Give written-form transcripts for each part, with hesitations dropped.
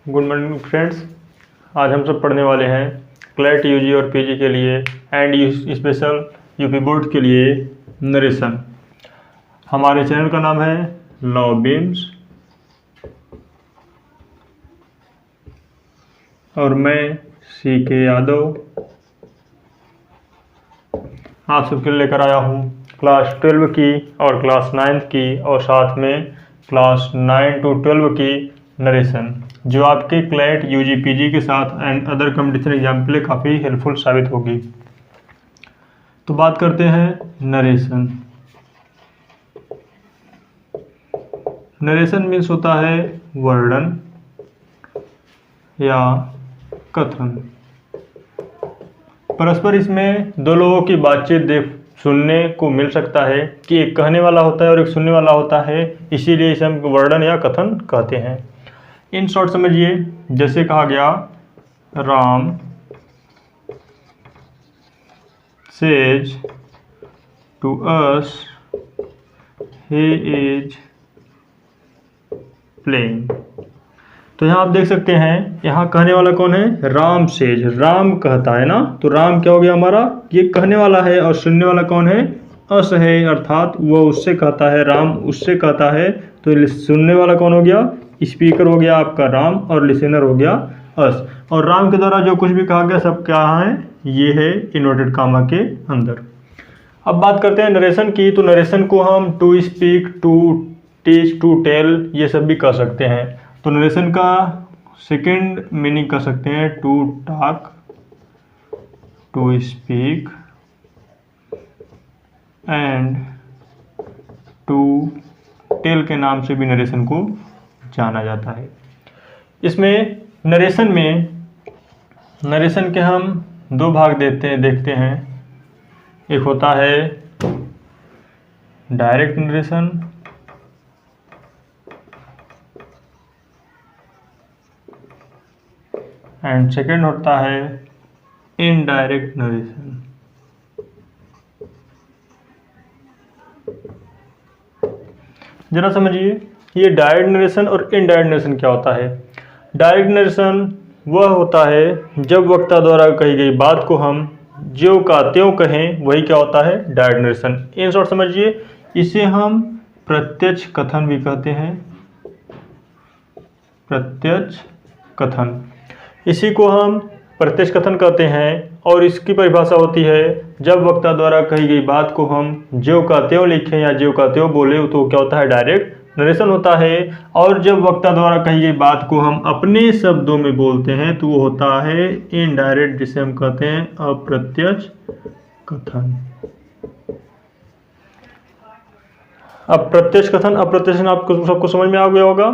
Good morning friends. आज हम सब पढ़ने वाले हैं क्लैट यूजी और पीजी के लिए एंड स्पेशल यूपी बोर्ड के लिए नरेशन। हमारे चैनल का नाम है लॉ बीम्स और मैं CK यादव आप सबके लिए लेकर आया हूँ क्लास 12 की और क्लास 9 की और साथ में क्लास 9 to 12 की नरेशन, जो आपके क्लैट यूजी पीजी के साथ एंड अदर कॉम्पिटिशन एग्जाम के लिए काफ़ी हेल्पफुल साबित होगी। तो बात करते हैं नरेशन। नरेशन मीन्स होता है वर्णन या कथन। परस्पर इसमें दो लोगों की बातचीत सुनने को मिल सकता है कि एक कहने वाला होता है और एक सुनने वाला होता है, इसीलिए इसे हम वर्णन या कथन कहते हैं। इन शॉर्ट समझिए, जैसे कहा गया Ram says to us he is playing. तो यहाँ आप देख सकते हैं, यहाँ कहने वाला कौन है? राम सेज, राम कहता है ना, तो राम क्या हो गया हमारा? ये कहने वाला है। और सुनने वाला कौन है? अस है, अर्थात वो उससे कहता है, राम उससे कहता है। तो सुनने वाला कौन हो गया? स्पीकर हो गया आपका राम और लिसनर हो गया अस। और राम के द्वारा जो कुछ भी कहा गया सब क्या है? ये है इन्वर्टेड कामा के अंदर। अब बात करते हैं नरेशन की। तो नरेशन को हम to speak, to teach, to tell ये सब भी कह सकते हैं। तो नरेशन का सेकेंड मीनिंग कर सकते हैं to talk, to speak and to tell के नाम से भी नरेशन को जाना जाता है। इसमें नरेशन के हम दो भाग देखते हैं। एक होता है डायरेक्ट नरेशन एंड सेकेंड होता है इनडायरेक्ट नरेशन। जरा समझिए, ये डायरेक्ट नरेशन और इनडायरेक्ट नरेशन क्या होता है? डायरेक्ट नरेशन वह होता है जब वक्ता द्वारा कही गई बात को हम ज्यों का त्यों कहें, वही क्या होता है? Direct narration. इन शॉर्ट समझिए, इसे हम प्रत्यक्ष कथन भी कहते हैं। प्रत्यक्ष कथन, इसी को हम प्रत्यक्ष कथन कहते हैं। और इसकी परिभाषा होती है, जब वक्ता द्वारा कही गई बात को हम ज्यों का त्यों लिखें या ज्यों का त्यों बोले, तो क्या होता है? डायरेक्ट नरेशन होता है। और जब वक्ता द्वारा कही गई बात को हम अपने शब्दों में बोलते हैं तो वो होता है इनडायरेक्ट, जिसे हम कहते हैं अप्रत्यक्ष कथन। अब प्रत्यक्ष कथन अप्रत्यक्ष आपको सबको समझ में आ गया होगा।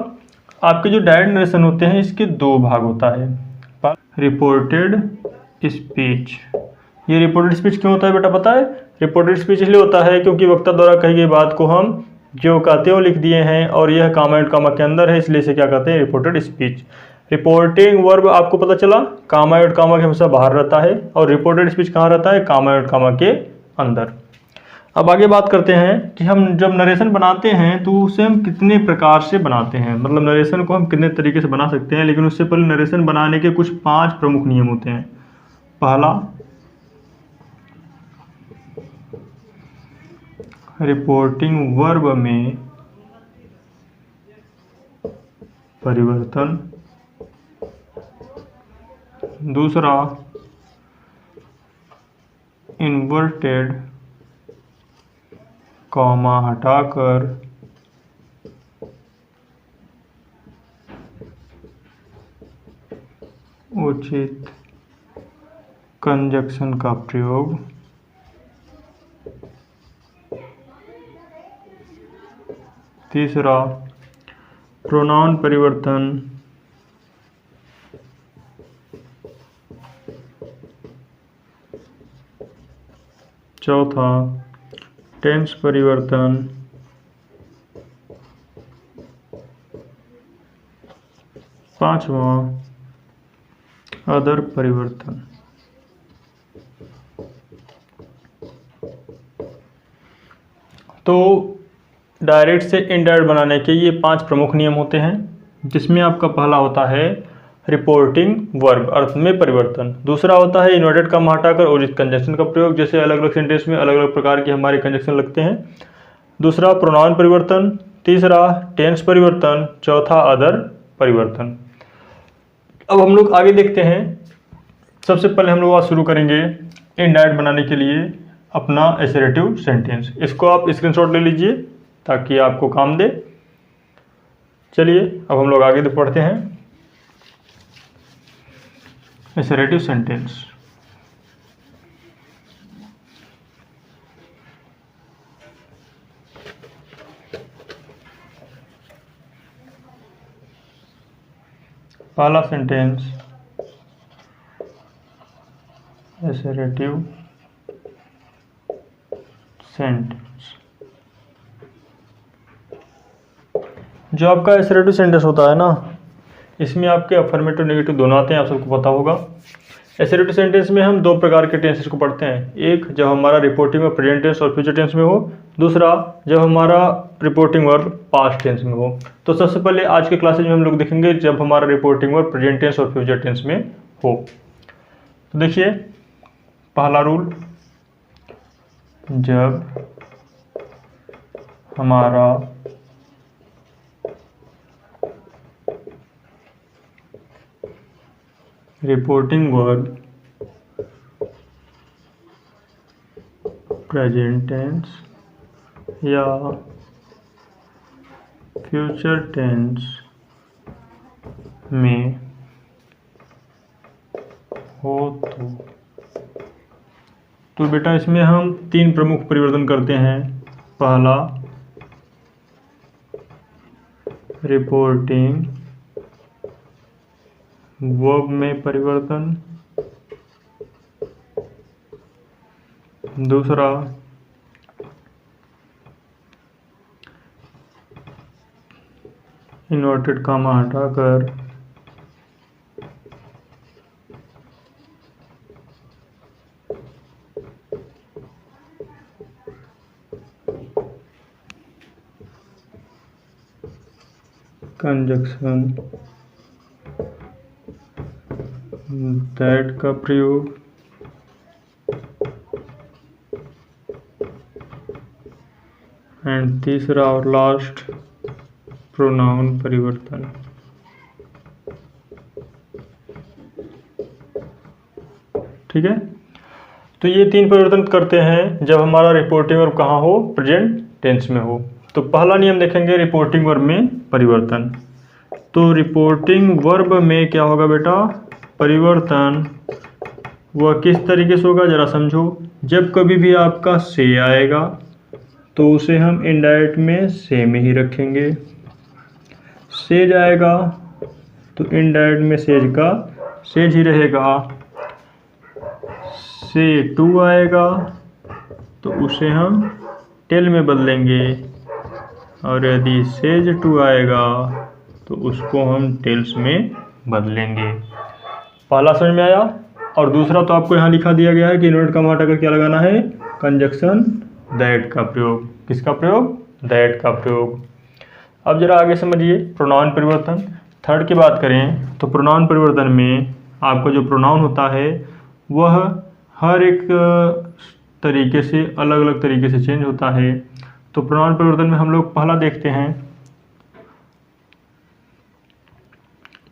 आपके जो डायरेक्ट नरेशन होते हैं इसके दो भाग होता है। Reported speech. ये रिपोर्टेड स्पीच क्यों होता है बेटा पता है? रिपोर्टेड स्पीच इसलिए होता है क्योंकि वक्ता द्वारा कही गई बात को हम ज्यों का त्यों लिख दिए हैं और यह कामा एंड कामा के अंदर है, इसलिए इसे क्या कहते हैं? Reported speech. रिपोर्टिंग वर्ब आपको पता चला कामा एंड कामा के हमेशा बाहर रहता है और रिपोर्टेड स्पीच कहाँ रहता है? कामा एंड कामा के अंदर। अब आगे बात करते हैं कि हम जब नरेशन बनाते हैं तो उसे हम कितने प्रकार से बनाते हैं, मतलब नरेशन को हम कितने तरीके से बना सकते हैं। लेकिन उससे पहले नरेशन बनाने के कुछ 5 प्रमुख नियम होते हैं। पहला, रिपोर्टिंग वर्ब में परिवर्तन। दूसरा, इन्वर्टेड कॉमा हटाकर उचित कंजक्शन का प्रयोग। तीसरा, प्रोनाउन परिवर्तन। चौथा, टेंस परिवर्तन। पांचवा, अदर परिवर्तन। तो डायरेक्ट से इनडायरेक्ट बनाने के ये 5 प्रमुख नियम होते हैं, जिसमें आपका पहला होता है रिपोर्टिंग वर्ब, अर्थ में परिवर्तन। दूसरा होता है इन्वर्टेड कॉमा हटाकर उचित कंजक्शन का प्रयोग, जैसे अलग अलग सेंटेंस में अलग अलग प्रकार के हमारे कंजक्शन लगते हैं। दूसरा प्रोनाउन परिवर्तन। तीसरा टेंस परिवर्तन। चौथा अदर परिवर्तन। अब हम लोग आगे देखते हैं। सबसे पहले हम लोग आज शुरू करेंगे इनडायरेक्ट बनाने के लिए अपना एसरेटिव सेंटेंस। इसको आप स्क्रीनशॉट ले लीजिए ताकि आपको काम दे। चलिए अब हम लोग आगे पढ़ते हैं एसरेटिव सेंटेंस। पहला सेंटेंस एसरेटिव सेंटेंस। जो आपका एसरेटिव सेंटेंस होता है ना, इसमें आपके अफर्मेटिव नेगेटिव दोनों आते हैं, आप सबको पता होगा। एसरेटिव सेंटेंस में हम दो प्रकार के टेंसेस को पढ़ते हैं। एक जब हमारा रिपोर्टिंग वर्ब प्रेजेंट टेंस और फ्यूचर टेंस में हो, दूसरा जब हमारा रिपोर्टिंग वर्ब पास्ट टेंस में हो। तो सबसे पहले आज के क्लासेज में हम लोग देखेंगे जब हमारा रिपोर्टिंग वर्ब प्रेजेंट टेंस और फ्यूचर टेंस में हो। तो देखिए पहला रूल, जब हमारा रिपोर्टिंग वर्ब प्रेजेंट टेंस या फ्यूचर टेंस में हो तो बेटा इसमें हम तीन प्रमुख परिवर्तन करते हैं। पहला रिपोर्टिंग वर्ब में परिवर्तन, दूसरा इन्वर्टेड कॉमा हटाकर कंजक्शन दैट का प्रयोग, एंड तीसरा और लास्ट प्रोनाउन परिवर्तन। ठीक है, तो ये तीन परिवर्तन करते हैं जब हमारा रिपोर्टिंग वर्ब कहाँ हो, प्रेजेंट टेंस में हो। तो पहला नियम देखेंगे रिपोर्टिंग वर्ब में परिवर्तन। तो रिपोर्टिंग वर्ब में क्या होगा बेटा, परिवर्तन। वह किस तरीके से होगा जरा समझो। जब कभी भी आपका से आएगा तो उसे हम इनडायरेक्ट में से में ही रखेंगे। से जाएगा तो इनडायरेक्ट में सेज का सेज ही रहेगा। से टू आएगा तो उसे हम टेल में बदलेंगे, और यदि सेज टू आएगा तो उसको हम टेल्स में बदलेंगे। पहला समझ में आया। और दूसरा तो आपको यहाँ लिखा दिया गया है कि इन्वर्टेड कॉमा हटाकर क्या लगाना है, कंजक्शन दैट का प्रयोग। किसका प्रयोग, दैट का प्रयोग। अब जरा आगे समझिए प्रोनाउन परिवर्तन। थर्ड की बात करें तो प्रोनाउन परिवर्तन में आपका जो प्रोनाउन होता है वह हर एक तरीके से अलग अलग तरीके से चेंज होता है। तो प्रोनाउन परिवर्तन में हम लोग पहला देखते हैं,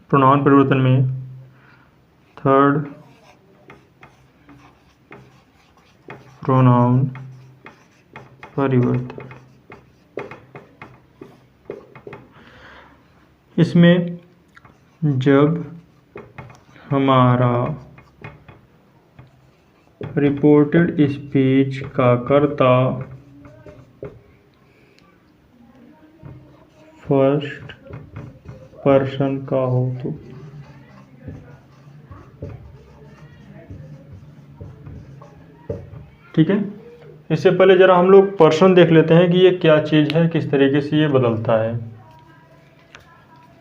प्रोनाउन परिवर्तन में थर्ड प्रोनाउन परिवर्तन। इसमें जब हमारा रिपोर्टेड स्पीच का कर्ता फर्स्ट पर्सन का हो तो ठीक है। इससे पहले जरा हम लोग पर्सन देख लेते हैं कि ये क्या चीज़ है, किस तरीके से ये बदलता है।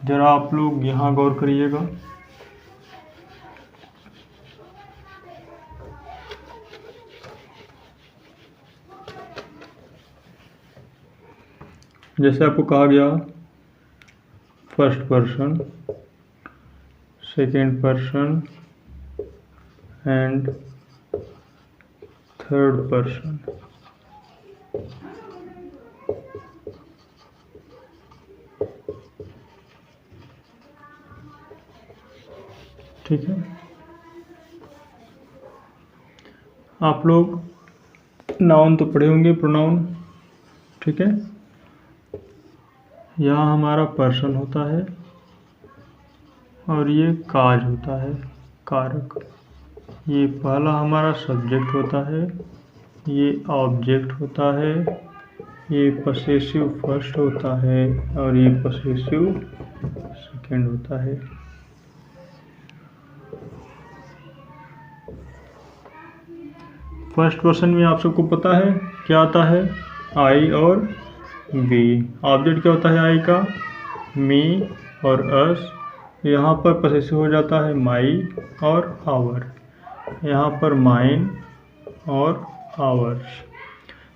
जरा आप लोग यहाँ गौर करिएगा। जैसे आपको कहा गया first person, second person and third person. ठीक है, आप लोग नाउन तो पढ़े होंगे, प्रोनाउन। ठीक है, यहाँ हमारा पर्सन होता है और ये काज होता है, कारक। ये पहला हमारा सब्जेक्ट होता है, ये ऑब्जेक्ट होता है, ये पसेसिव फर्स्ट होता है और ये पसेसिव सेकंड होता है। फर्स्ट पर्सन में आप सबको पता है क्या आता है, आई और वी। ऑब्जेक्ट क्या होता है आई का, मी और अस। यहाँ पर पसेसिव हो जाता है माई और आवर, यहाँ पर माइन और आवर्स।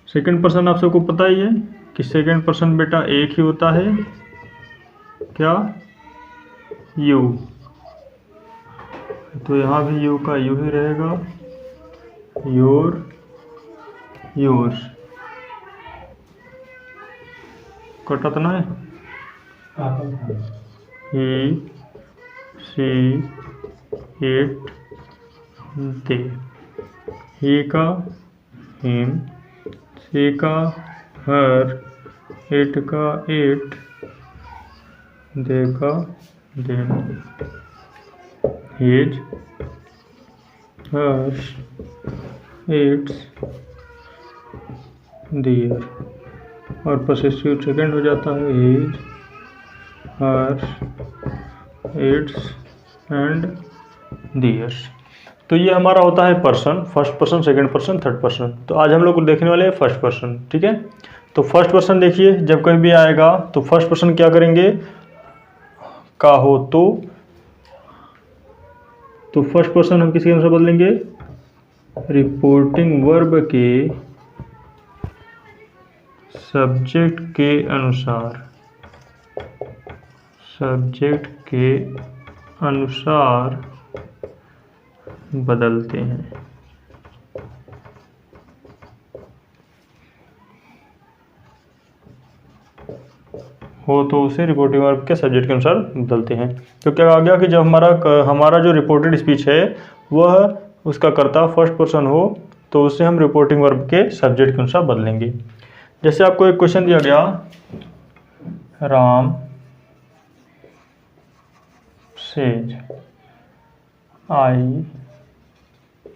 सेकंड पर्सन आप सबको पता ही है कि सेकंड पर्सन बेटा एक ही होता है, क्या, यू। तो यहाँ भी यू का यू ही रहेगा, योर, योर्स। कटत ना है, ही, सी, इट, दे। ही का हिम, सी का हर, इट का इट, दे का them. His, hers, its, their. और पसेसिव सेकंड हो जाता है his, hers, its and theirs. तो ये हमारा होता है person, first person, second person, third person. तो आज हम लोग देखने वाले हैं फर्स्ट पर्सन। ठीक है, तो फर्स्ट पर्सन देखिए, जब कभी भी आएगा तो फर्स्ट पर्सन क्या करेंगे, का हो तो फर्स्ट पर्सन हम किसके अनुसार बदलेंगे, रिपोर्टिंग वर्ब के सब्जेक्ट के अनुसार, सब्जेक्ट के अनुसार बदलते हैं। हो तो उसे रिपोर्टिंग वर्ब के सब्जेक्ट के अनुसार बदलते हैं। तो क्या आ गया कि जब हमारा जो रिपोर्टेड स्पीच है वह उसका कर्ता फर्स्ट पर्सन हो तो उसे हम रिपोर्टिंग वर्ब के सब्जेक्ट के अनुसार बदलेंगे। जैसे आपको एक क्वेश्चन दिया गया, Ram says I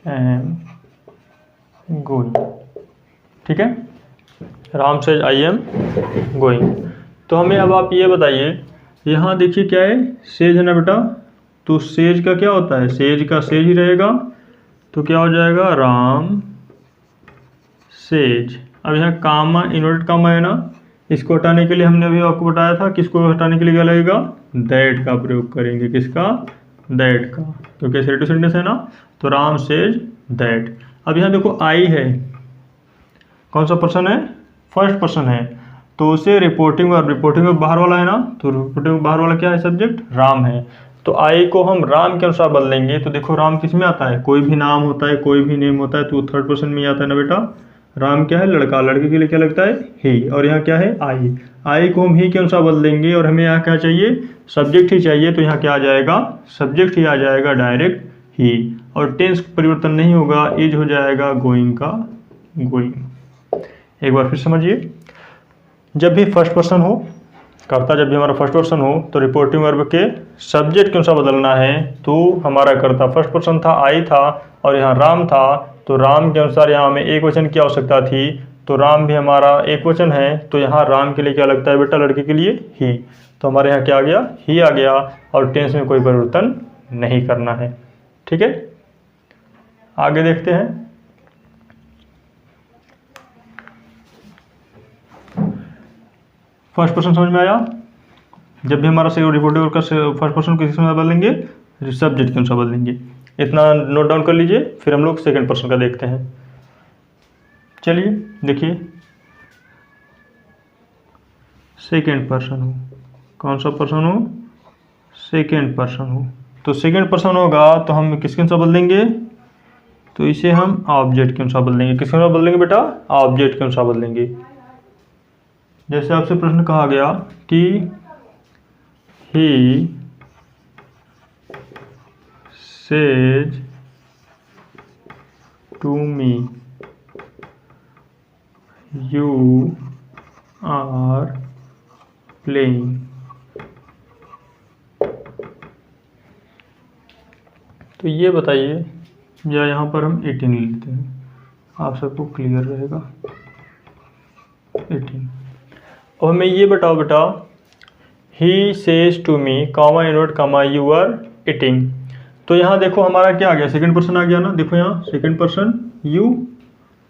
am going. ठीक है, Ram says I am going. तो हमें अब आप ये बताइए, यहाँ देखिए क्या है, सेज है ना बेटा, तो सेज का क्या होता है, सेज का सेज ही रहेगा, तो क्या हो जाएगा, राम सेज। अब यहाँ कामा, इन्वर्टेड कामा है ना, इसको हटाने के लिए हमने अभी आपको बताया था, किसको हटाने के लिए क्या लगेगा, दैट का प्रयोग करेंगे। किसका, दैट का, क्योंकि एसर्टिव सेंटेंस है ना। तो राम सेज दैट। अब यहाँ देखो आई है, कौन सा पर्सन है, फर्स्ट पर्सन है, तो उसे रिपोर्टिंग वर्ब बाहर वाला है ना, तो रिपोर्टिंग बाहर वाला क्या है, सब्जेक्ट राम है। तो आई को हम राम के अनुसार बदलेंगे। तो देखो राम किस में आता है, कोई भी नाम होता है, कोई भी नेम होता है तो थर्ड पर्सन में आता है ना बेटा। राम क्या है, लड़का, लड़के के लिए क्या लगता है, ही, और यहाँ क्या है, आई। आई को हम ही के अनुसार बदलेंगे और हमें यहाँ क्या चाहिए, सब्जेक्ट ही चाहिए। तो यहाँ क्या आ जाएगा, सब्जेक्ट ही आ जाएगा डायरेक्ट, ही। और टेंस परिवर्तन नहीं होगा, इज हो जाएगा गोइंग का गोइंग। एक बार फिर समझिए, जब भी फर्स्ट पर्सन हो, कर्ता जब भी हमारा फर्स्ट पर्सन हो तो रिपोर्टिंग वर्ब के सब्जेक्ट के अनुसार बदलना है। तो हमारा कर्ता फर्स्ट पर्सन था, आई था, और यहाँ राम था, तो राम के अनुसार यहाँ हमें एक वचन की आवश्यकता थी, तो राम भी हमारा एक वचन है, तो यहाँ राम के लिए क्या लगता है बेटा, लड़के के लिए ही। तो हमारे यहाँ क्या आ गया, ही आ गया, और टेंस में कोई परिवर्तन नहीं करना है। ठीक है, आगे देखते हैं। फर्स्ट पर्सन समझ में आया, जब भी हमारा रिपोर्टिंग वर्ब का फर्स्ट पर्सन किस में बदलेंगे, सब्जेक्ट के अनुसार बदलेंगे। इतना नोट डाउन कर लीजिए, फिर हम लोग सेकंड पर्सन का देखते हैं। चलिए देखिए, सेकंड पर्सन हो, कौन सा पर्सन हो, सेकंड पर्सन हो। तो सेकंड पर्सन होगा तो हम किसके अनुसार बदलेंगे, तो इसे हम ऑब्जेक्ट के अनुसार बदलेंगे। किसके अनुसार बदलेंगे बेटा, ऑब्जेक्ट के अनुसार बदलेंगे। जैसे आपसे प्रश्न कहा गया कि he says to me you are playing. तो ये बताइए, या यहाँ पर हम 18 लेते हैं, आप सबको क्लियर रहेगा 18। और हमें ये बताओ बेटा, he says to me comma invert comma you are eating. तो यहाँ देखो हमारा क्या आ गया, सेकंड पर्सन आ गया ना, देखो यहाँ सेकंड पर्सन यू।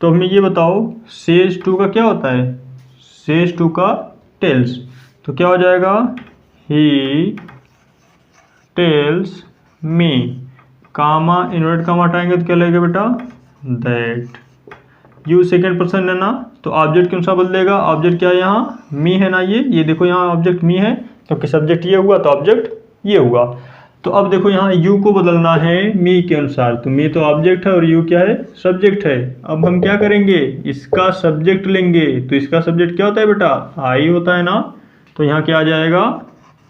तो हमें ये बताओ सेज टू का क्या होता है, सेज टू का टेल्स। तो क्या हो जाएगा, he tells me comma invert कामा हटाएंगे तो क्या लगेगा बेटा, दैट। यू सेकेंड पर्सन है ना, तो ऑब्जेक्ट के अनुसार बदलेगा। ऑब्जेक्ट क्या है यहाँ, मी है ना, ये देखो यहाँ ऑब्जेक्ट मी है, क्योंकि सब्जेक्ट ये हुआ तो ऑब्जेक्ट ये हुआ। तो अब देखो यहाँ यू को बदलना है मी के अनुसार, तो मी तो ऑब्जेक्ट है और यू क्या है, सब्जेक्ट है। अब हम क्या करेंगे, इसका सब्जेक्ट लेंगे। तो इसका सब्जेक्ट क्या होता है बेटा, आई होता है ना, तो यहाँ क्या आ जाएगा,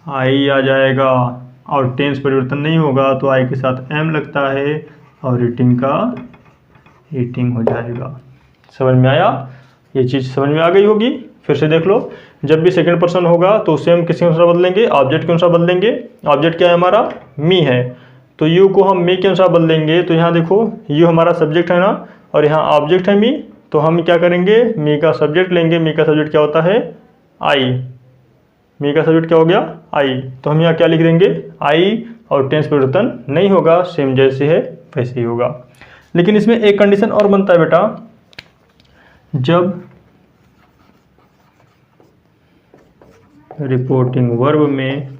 आई आ जाएगा। और टेंस परिवर्तन नहीं होगा तो आई के साथ एम लगता है और ईटिंग का ईटिंग हो जाएगा। समझ में आया, ये चीज़ समझ में आ गई होगी। फिर से देख लो, जब भी सेकंड पर्सन होगा तो उसे हम किसके अनुसार बदलेंगे, ऑब्जेक्ट के अनुसार बदलेंगे। ऑब्जेक्ट क्या है हमारा, मी है, तो यू को हम मी के अनुसार बदलेंगे। तो यहाँ देखो यू हमारा सब्जेक्ट है ना, और यहाँ ऑब्जेक्ट है मी, तो हम क्या करेंगे, मी का सब्जेक्ट लेंगे। मी का सब्जेक्ट क्या होता है, आई। मी का सब्जेक्ट क्या हो गया, आई। तो हम यहाँ क्या लिख देंगे, आई, और टेंस परिवर्तन नहीं होगा, सेम जैसे है वैसे ही होगा। लेकिन इसमें एक कंडीशन और बनता है बेटा, जब रिपोर्टिंग वर्ब में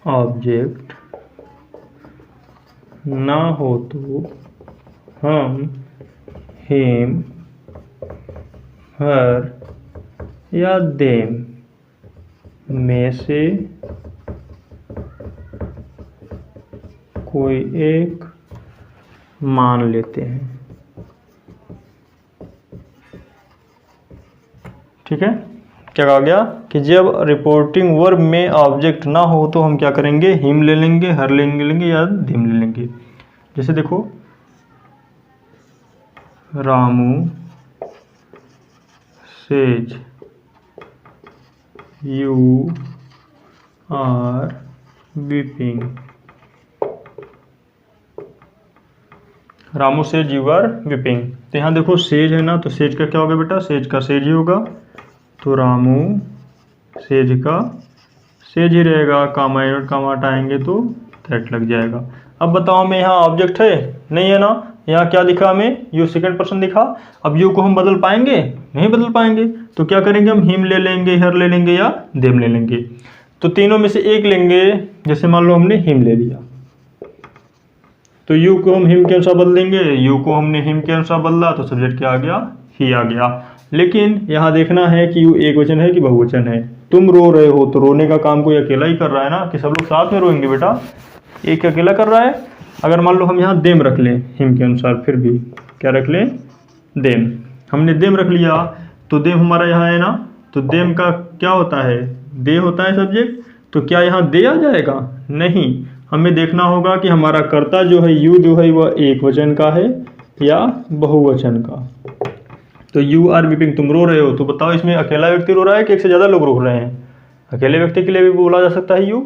ऑब्जेक्ट ना हो तो हम हिम, हर या देम में से कोई एक मान लेते हैं। ठीक है, क्या कहा गया कि जब रिपोर्टिंग वर्ब में ऑब्जेक्ट ना हो तो हम क्या करेंगे, हिम ले लेंगे, हर लेंगे या देम ले लेंगे। जैसे देखो, Ramu says you are weeping. Ramu says you are weeping. तो यहाँ देखो सेज है ना, तो सेज का क्या होगा बेटा, सेज का सेज ही होगा। तो रामू सेज का सेज ही रहेगा, कामा इनवर्ट कामा हटाएंगे तो दैट लग जाएगा। अब बताओ हमें यहाँ ऑब्जेक्ट है नहीं है ना, यहाँ क्या दिखा हमें, यू सेकंड पर्सन दिखा। अब यू को हम बदल पाएंगे, नहीं बदल पाएंगे, तो क्या करेंगे, हम हिम ले लेंगे, हर ले लेंगे या देम ले लेंगे। तो तीनों में से एक लेंगे। जैसे मान लो हमने हिम ले लिया, तो यू को हम हिम के अनुसार बदलेंगे। यू को हमने हिम के अनुसार बदला तो सब्जेक्ट क्या आ गया, ही आ गया। लेकिन यहाँ देखना है कि यू एक वचन है कि बहुवचन है। तुम रो रहे हो तो रोने का काम कोई अकेला ही कर रहा है ना, कि सब लोग साथ में रोएंगे बेटा, एक अकेला कर रहा है। अगर मान लो हम यहाँ देम रख लें हिम के अनुसार, फिर भी क्या रख लें, देम। हमने देम रख लिया तो देम हमारा यहाँ है ना, तो देम का क्या होता है, दे होता है सब्जेक्ट। तो क्या यहाँ दे आ जाएगा, नहीं। हमें देखना होगा कि हमारा कर्ता जो है यू जो है वह एक वचन का है या बहुवचन का। तो यू आर वीपिंग, तुम रो रहे हो, तो बताओ इसमें अकेला व्यक्ति रो रहा है कि एक से ज़्यादा लोग रो रहे हैं। अकेले व्यक्ति के लिए भी बोला जा सकता है यू।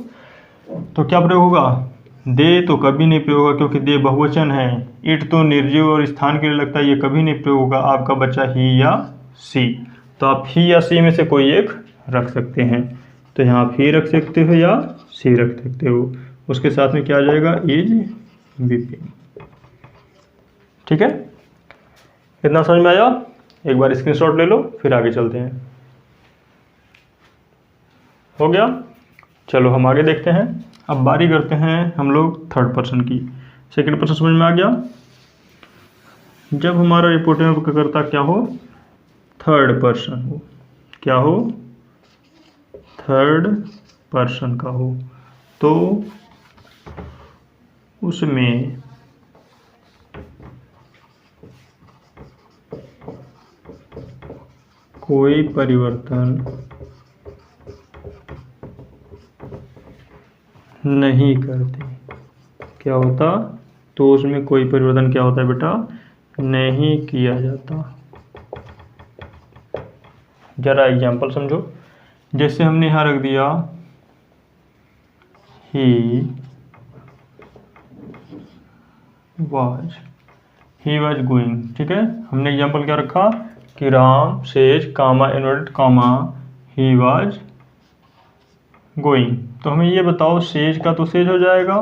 तो क्या प्रयोग होगा, दे तो कभी नहीं प्रयोग होगा क्योंकि दे बहुवचन है। इट तो निर्जीव और स्थान के लिए लगता है, ये कभी नहीं प्रयोग होगा। आपका बच्चा ही या सी, तो आप ही या सी में से कोई एक रख सकते हैं। तो यहाँ आप ही रख सकते हो या सी रख सकते हो, उसके साथ में क्या आ जाएगा, इज वीपिंग। ठीक है, कितना समझ में आया, एक बार स्क्रीनशॉट ले लो फिर आगे चलते हैं। हो गया, चलो हम आगे देखते हैं। अब बारी करते हैं हम लोग थर्ड पर्सन की। सेकंड पर्सन समझ में आ गया, जब हमारा रिपोर्टिंग करता क्या हो, थर्ड पर्सन हो। क्या हो, थर्ड पर्सन का हो। तो उसमें कोई परिवर्तन नहीं करते। क्या होता? तो उसमें कोई परिवर्तन क्या होता है बेटा? नहीं किया जाता। जरा एग्जाम्पल समझो। जैसे हमने यहाँ रख दिया ही वॉज गोइंग, ठीक है। हमने एग्जाम्पल क्या रखा कि Ram says comma inverted comma he was going. तो हमें ये बताओ, सेज का तो सेज हो जाएगा,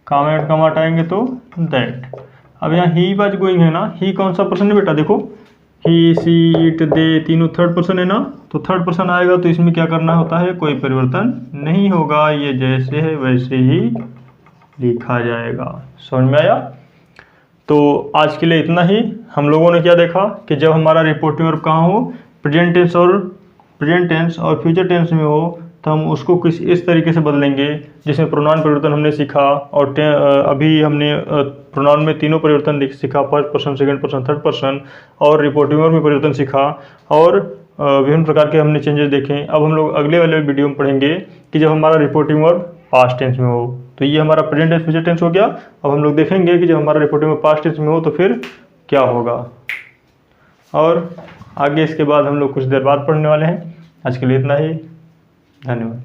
कामा एंड कामा हटाएंगे तो दैट। अब यहाँ ही वॉज गोइंग है ना, ही कौन सा पर्सन है बेटा? देखो ही सी इट दे तीनों थर्ड पर्सन है ना, तो थर्ड पर्सन आएगा तो इसमें क्या करना होता है? कोई परिवर्तन नहीं होगा, ये जैसे है वैसे ही लिखा जाएगा। समझ में आया? तो आज के लिए इतना ही। हम लोगों ने क्या देखा कि जब हमारा रिपोर्टिंग वर्ब कहाँ हो, प्रेजेंट टेंस और फ्यूचर टेंस में हो, तो हम उसको किस इस तरीके से बदलेंगे जिसमें प्रोनाउन परिवर्तन हमने सीखा। और अभी हमने प्रोनाउन में तीनों परिवर्तन सीखा, first person, second person, third person, और रिपोर्टिंग वर्ब में परिवर्तन सीखा, और विभिन्न प्रकार के हमने चेंजेस देखे। अब हम लोग अगले वाले वीडियो में पढ़ेंगे कि जब हमारा रिपोर्टिंग वर्ब पास्ट टेंस में हो। तो ये हमारा प्रेजेंट टेंस, फ्यूचर टेंस हो गया। अब हम लोग देखेंगे कि जब हमारा रिपोर्टिंग वर्ब पास्ट टेंस में हो तो फिर क्या होगा, और आगे इसके बाद हम लोग कुछ देर बाद पढ़ने वाले हैं। आज के लिए इतना ही। धन्यवाद।